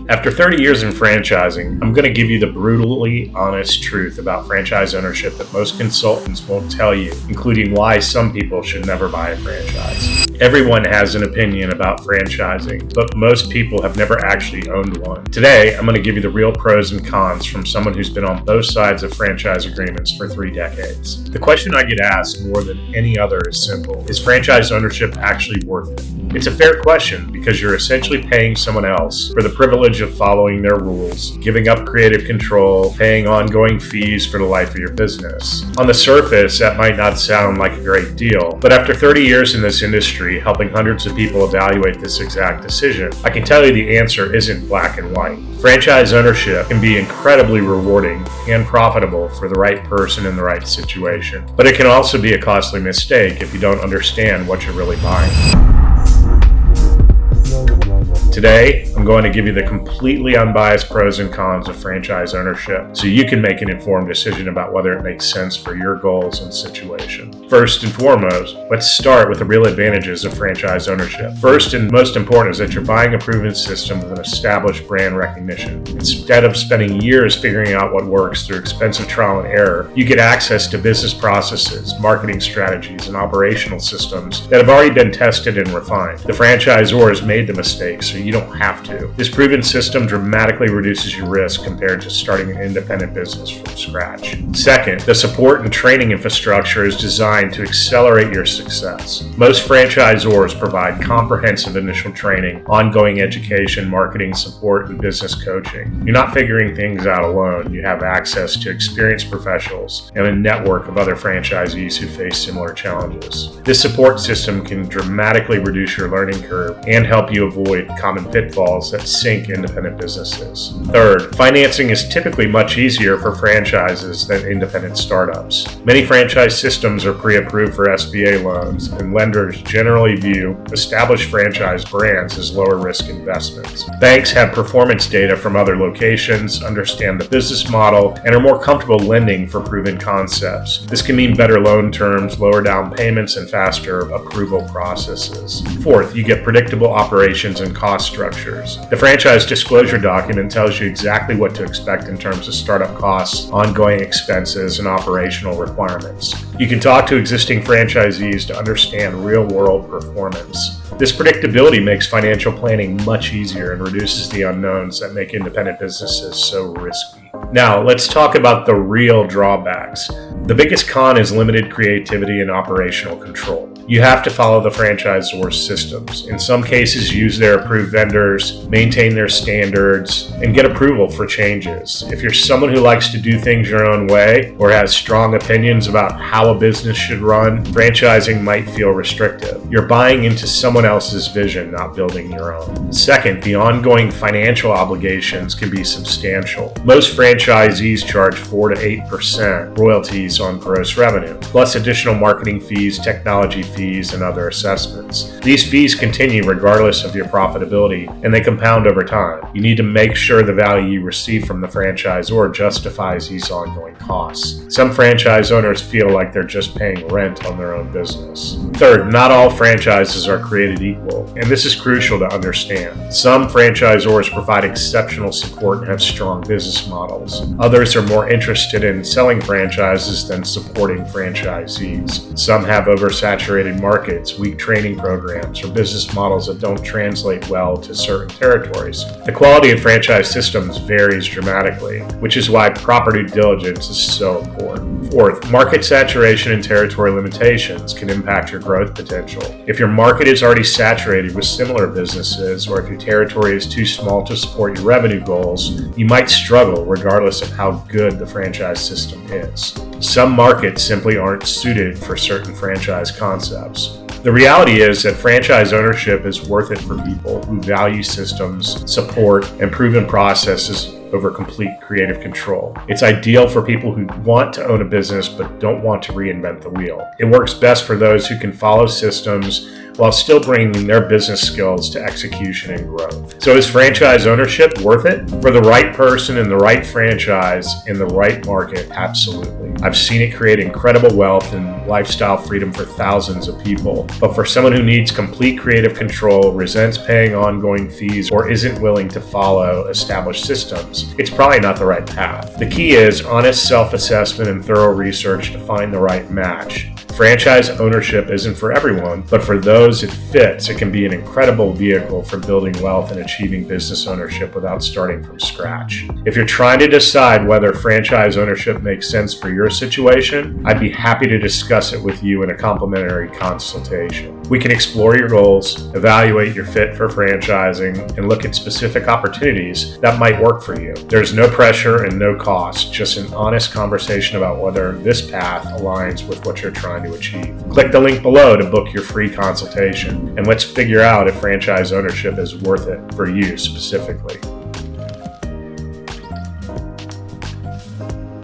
After 30 years in franchising, I'm going to give you the brutally honest truth about franchise ownership that most consultants won't tell you, including why some people should never buy a franchise. Everyone has an opinion about franchising, but most people have never actually owned one. Today, I'm going to give you the real pros and cons from someone who's been on both sides of franchise agreements for 3 decades. The question I get asked more than any other is simple: is franchise ownership actually worth it? It's a fair question because you're essentially paying someone else for the privilege of following their rules, giving up creative control, paying ongoing fees for the life of your business. On the surface, that might not sound like a great deal, but after 30 years in this industry, helping hundreds of people evaluate this exact decision, I can tell you the answer isn't black and white. Franchise ownership can be incredibly rewarding and profitable for the right person in the right situation, but it can also be a costly mistake if you don't understand what you're really buying. Today, I'm going to give you the completely unbiased pros and cons of franchise ownership so you can make an informed decision about whether it makes sense for your goals and situation. First and foremost, let's start with the real advantages of franchise ownership. First and most important is that you're buying a proven system with an established brand recognition. Instead of spending years figuring out what works through expensive trial and error, you get access to business processes, marketing strategies, and operational systems that have already been tested and refined. The franchisor has made the mistakes, so you don't have to. This proven system dramatically reduces your risk compared to starting an independent business from scratch. Second, the support and training infrastructure is designed to accelerate your success. Most franchisors provide comprehensive initial training, ongoing education, marketing support, and business coaching. You're not figuring things out alone. You have access to experienced professionals and a network of other franchisees who face similar challenges. This support system can dramatically reduce your learning curve and help you avoid common pitfalls that sink independent businesses. Third, financing is typically much easier for franchises than independent startups. Many franchise systems are pre-approved for SBA loans, and lenders generally view established franchise brands as lower risk investments. Banks have performance data from other locations, understand the business model, and are more comfortable lending for proven concepts. This can mean better loan terms, lower down payments, and faster approval processes. Fourth, you get predictable operations and cost structures. The franchise disclosure document tells you exactly what to expect in terms of startup costs, ongoing expenses, and operational requirements. You can talk to existing franchisees to understand real-world performance. This predictability makes financial planning much easier and reduces the unknowns that make independent businesses so risky. Now, let's talk about the real drawbacks. The biggest con is limited creativity and operational control. You have to follow the franchisor's systems. In some cases, use their approved vendors, maintain their standards, and get approval for changes. If you're someone who likes to do things your own way or has strong opinions about how a business should run, franchising might feel restrictive. You're buying into someone else's vision, not building your own. Second, the ongoing financial obligations can be substantial. Most franchisees charge 4 to 8% royalties on gross revenue, plus additional marketing fees, technology fees, and other assessments. These fees continue regardless of your profitability, and they compound over time. You need to make sure the value you receive from the franchisor justifies these ongoing costs. Some franchise owners feel like they're just paying rent on their own business. Third, not all franchises are created equal, and this is crucial to understand. Some franchisors provide exceptional support and have strong business models. Others are more interested in selling franchises than supporting franchisees. Some have oversaturated markets, weak training programs, or business models that don't translate well to certain territories. The quality of franchise systems varies dramatically, which is why proper due diligence is so important. Fourth, market saturation and territory limitations can impact your growth potential. If your market is already saturated with similar businesses, or if your territory is too small to support your revenue goals, you might struggle regardless of how good the franchise system is. Some markets simply aren't suited for certain franchise concepts. The reality is that franchise ownership is worth it for people who value systems, support, and proven processes over complete creative control. It's ideal for people who want to own a business but don't want to reinvent the wheel. It works best for those who can follow systems, while still bringing their business skills to execution and growth. So is franchise ownership worth it? For the right person in the right franchise in the right market, absolutely. I've seen it create incredible wealth and lifestyle freedom for thousands of people. But for someone who needs complete creative control, resents paying ongoing fees, or isn't willing to follow established systems, it's probably not the right path. The key is honest self-assessment and thorough research to find the right match. Franchise ownership isn't for everyone, but for those it fits, it can be an incredible vehicle for building wealth and achieving business ownership without starting from scratch. If you're trying to decide whether franchise ownership makes sense for your situation, I'd be happy to discuss it with you in a complimentary consultation. We can explore your goals, evaluate your fit for franchising, and look at specific opportunities that might work for you. There's no pressure and no cost, just an honest conversation about whether this path aligns with what you're trying to achieve. Click the link below to book your free consultation, and let's figure out if franchise ownership is worth it for you specifically.